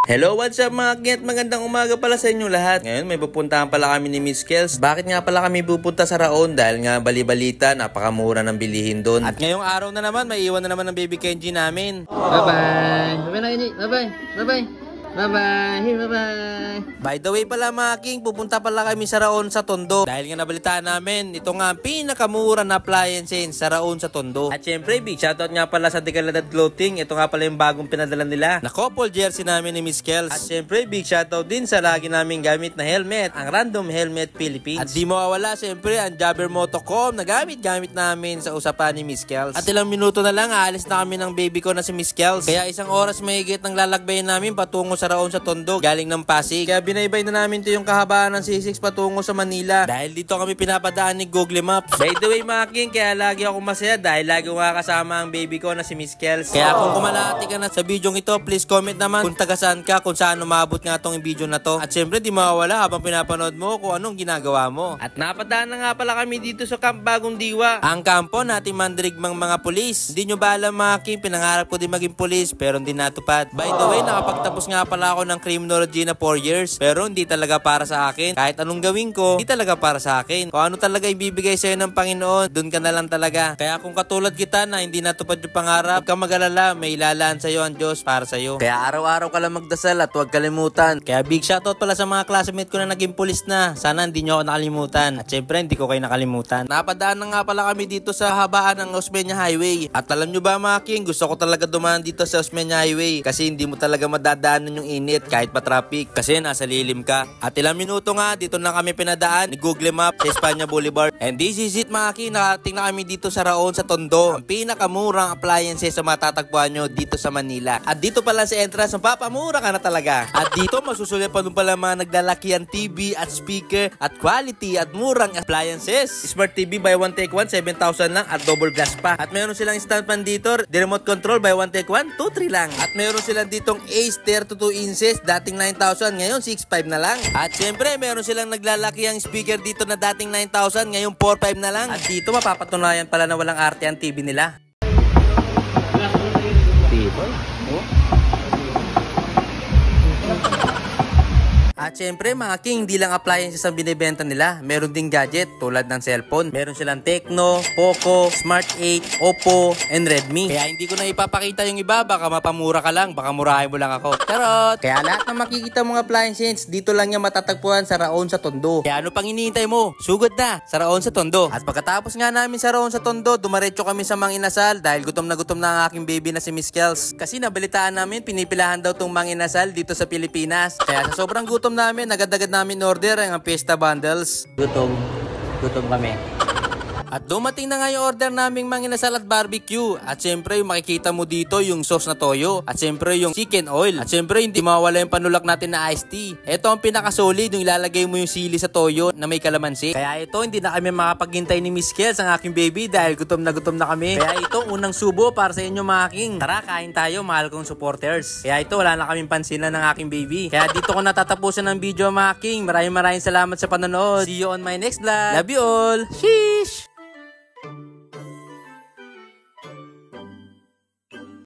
Hello, what's up mga king at magandang umaga pala sa inyo lahat. Ngayon may pupuntahan pala kami ni Miss Kels. Bakit nga pala kami pupunta sa Raon? Dahil nga bali-balita, napakamura ng bilihin doon. At ngayong araw na naman, may iwan na naman ng baby Kenji namin. Bye-bye! Bye-bye na Kenji! Bye-bye! Bye-bye! Bye-bye! Here, bye-bye! By the way pala mga king, pupunta pala kami sa Raon sa Tondo. Dahil nga nabalitaan namin, ito nga ang pinakamura na appliances sa Raon sa Tondo. At syempre, big shoutout nga pala sa Decaladad Clothing. Ito nga pala yung bagong pinadala nila na couple jersey namin ni Miss Kels. At syempre, big shoutout din sa lagi namin gamit na helmet, ang Random Helmet Philippines. At di mawawala syempre ang Jabber Motocom na gamit namin sa usapan ni Miss Kels. At ilang minuto na lang, aalis na kami ng baby ko na si Miss Kels. Kaya isang oras mahigit ng lalakbayin namin patungo sa Raon sa Tondo galing ng Pasig. Kaya binaybay na namin to yung kahabaan ng C6 patungo sa Manila dahil dito kami pinapadaan ni Google Maps. By the way mga king, kaya lagi ako masaya dahil lagi makakasama ang baby ko na si Miss Kels. Kaya kung kumalati ka na sa video ito, please comment naman kung taga saan ka, kung saan umabot nga tong video na to. At syempre di mawawala habang pinapanood mo kung anong ginagawa mo. At napadaan na nga pala kami dito sa Camp Bagong Diwa, ang kampo nating mandirigmang mga pulis. Hindi nyo ba alam mga king, pinangarap ko din maging pulis pero hindi natupad. By the way, nakapagtapos nga pala ako ng criminology na 4 years pero hindi talaga para sa akin. Kahit anong gawin ko, hindi talaga para sa akin. Kung ano talaga ibibigay sa'yo ng Panginoon, dun ka na lang talaga. Kaya kung katulad kita na hindi natupad yung pangarap, huwag kang mag-alala, may ilalaan sa'yo ang Diyos para sa'yo. Kaya araw-araw ka lang magdasal at huwag kalimutan. Kaya big shoutout pala sa mga classmate ko na naging pulis na. Sana hindi nyo ako nakalimutan. At syempre hindi ko kayo nakalimutan. Napadaan na nga pala kami dito sa habaan ng Osmeña Highway. At alam nyo ba mga king, gusto ko talaga dumaan dito sa Osmeña Highway kasi hindi mo talaga madadaanan yung init kahit pa traffic kasi nasa lilim ka. At ilang minuto nga dito na kami pinadaan ni Google Maps sa Espanya Boulevard. And this is it mga king, nakarating na kami dito sa Raon sa Tondo, ang pinakamurang appliances sa matatagpuan nyo dito sa Manila. At dito pala sa entrance, mapapamura ka na talaga. At dito masusulit pa dun pala mga naglalakihan TV at speaker at quality at murang appliances. Smart TV buy one take one, 7,000 lang at double glass pa. At meron silang stand fan dito, the remote control buy one take one, 2,3 lang. At meron silang ditong Ace 32 inches, dating 9,000, ngayon 6,500 na lang. At syempre, meron silang naglalakihang speaker dito na dating 9,000, ngayon 4,500 na lang. At dito mapapatunayan pala na walang arte ang TV nila. At syempre mga king, hindi lang appliances ang binibenta nila. Meron ding gadget tulad ng cellphone. Meron silang Tecno, Poco, Smart 8, Oppo, and Redmi. Kaya hindi ko na ipapakita yung iba, baka mapamura ka lang, baka murahin mo lang ako. Charot! Kaya lahat ng makikita mong appliances, dito lang yung matatagpuan sa Raon sa Tondo. Kaya ano pang hinihintay mo? Sugod na sa Raon sa Tondo. At pagkatapos nga namin sa Raon sa Tondo, dumaretso kami sa Mang Inasal dahil gutom na ang aking baby na si Miss Kels. Kasi nabalitaan namin, pinipilahan daw tong Mang Inasal dito sa Pilipinas. Kaya sa sobrang gutom namin, agad-agad namin order ang Fiesta Bundles. Gutom kami. At dumating na nga yung order naming Mang Inasal at barbecue. At syempre yung makikita mo dito yung sauce na toyo. At syempre yung chicken oil. At syempre hindi mawawala yung panulak natin na iced tea. Ito ang pinaka-solid yung ilalagay mo yung sili sa toyo na may kalamansi. Kaya ito hindi na kami makapaghintay ni Miss Kels ang aking baby dahil gutom na kami. Kaya ito unang subo para sa inyo mga king. Tara kain tayo mahal kong supporters. Kaya ito wala na kaming pansinan ng aking baby. Kaya dito ko natatapusan ng video mga king. Maraming salamat sa panonood. See you on my next vlog. Love you all. Sheesh!